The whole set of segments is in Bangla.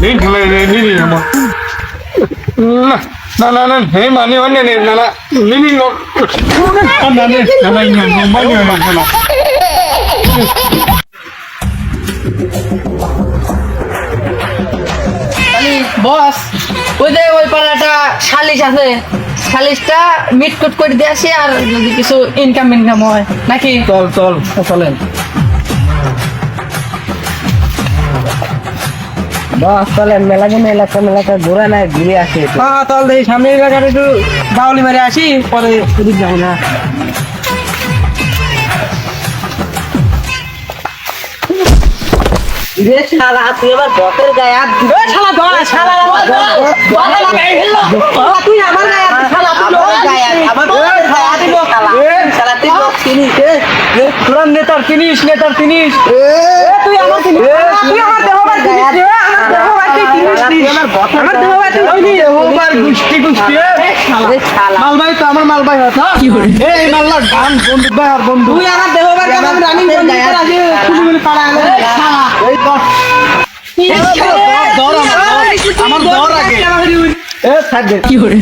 Đến thằng này đi đi mà. Nè, thế mà như vấn đề này là đi nó. Ăn đi, là này nhà bao nhiêu mà nó. বস ওই যে ওই পাড়াটা সালিশ আছে সালিশটা মিটকুট করে দিয়ে আসি আর যদি কিছু ইনকাম হয় নাকি চলেন বস চলেন মেলাকে ঘুরে নাই ঘুরে আসি চল দেখি সামনের জায়গাটা একটু বাউলি মারে আসি পরে এদিক যাবো না রে শালা তুই আবার বকের গায়ে হাত দিবি শালা তুই আমার গায়ে হাত দিস, শালা তুই আমার গায়ে হাত, আমার বকের গায়ে হাত দিবি শালা শালা তুই বক চিনিস তোরা নেতার কিনিস তুই আমার চিনিস তুই আমার দেহবার চিনিস রে আমার দেহবার তুই চিনিস আমার দেহবার তুই চিনিস ওবার গুষ্টি রে শালা মালবাই তো আমার মালবাই হতো কি করে এই মাল্লার গান বন্ধু ভাই আর বন্ধু তুই আমার দেহবার কেমন রানিং বন্ধ করে আগে খুলি পাড়া শালা এই আমার দর আগে এ থাকবে কি করে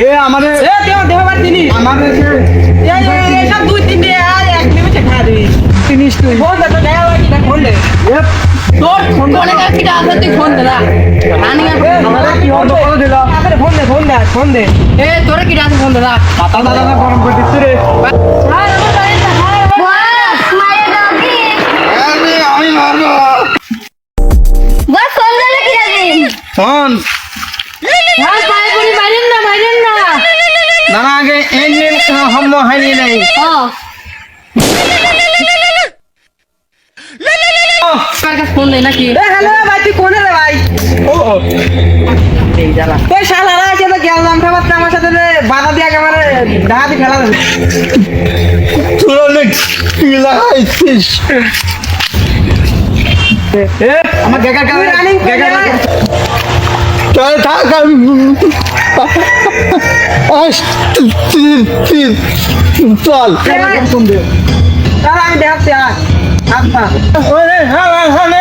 এ আমারে আমারে সব দুই তিনটে এক নিমিষে খা দিবি জিনিস তুই ফোন দে তো দেখা হয় কিনা ফোন দে এ তোর ফোনে কিটা আছে তুই ফোন দে না রানিং আমারে কি হলো করে দিলা ফোন দে এ তোর কিটা আছে ফোন দে না পাতা দাদা গরম করে দিছিস রে আমি মারবো বস ফোন দিলে কি যাবি ফোন হ্যাঁ পাইপুরি মারেন না না আগে এনে হাম হাইনি নাই ও ফোন দে নাকি হ্যালো ভাই তুই কোনে রে ভাই ও এই জ্বালা তুই শালারা আছে তো গেলাম খাবার আমার সাথে বাধা দিয়ে একেবারে ডাহাতি খেলা দেবে তোরা কি লাগাইছিস এ আমার গেগার কাছে রানিং চল থাক চল তাহলে আমি দেখাচ্ছি আচ্ছা ওরে হালা হালে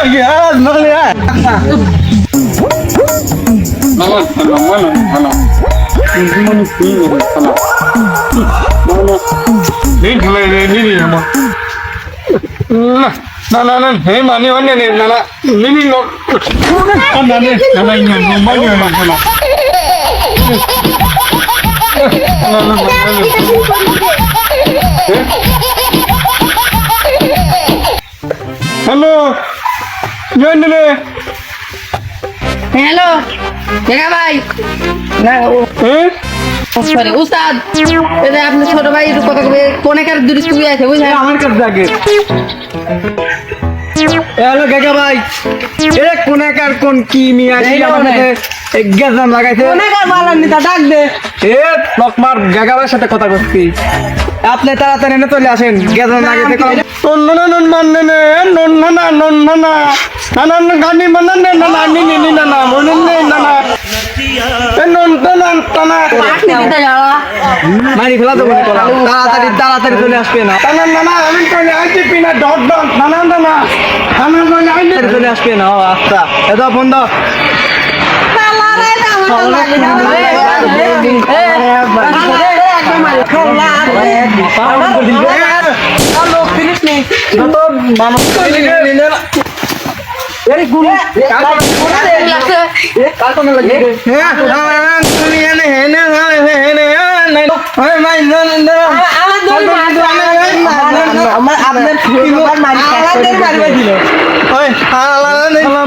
গ্যাস নলে আচ্ছা না হে মানে মানে না লিনি নো না হ্যালো জয়েন রে হ্যালো দেখা ভাই না হ্যাঁ সরি উস্তাদ এই যে আপনি ছোট ভাই একটু কথা কবে কোনেকার দূরে শুয়ে আছে বুঝলেন আমার কাছে থাকে হ্যালো কাকা ভাই এ কোনাকার কোন কি মিয়া কি আমাদের গেজাম লাগাইছে কোনেকার মালার নিতা ডাক দে এ লকমার গাগাবার সাথে কথা করছি আপনি তাড়াতাড়ি এনে চলে আসেন গেজাম লাগাইতে নন্নন মাননে নে নন্ননা নানান গানি মাননে না নানি নি না না মননে না না এ নন্ননা টানা আপনি নিতা যাওয়া মারি ফেলা দেবো তাড়াতাড়ি চলে আসবে না না আমি চলে আসছি পিনা ডট না চলে আসবে না আচ্ছা এত বন্ধ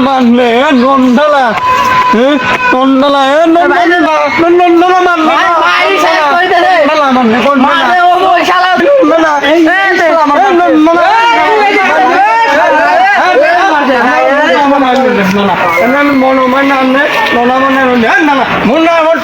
মানলে নন্দলা নন্দলা নন্দলা মানলে মনো মানে নলা মানে মুন্না আমার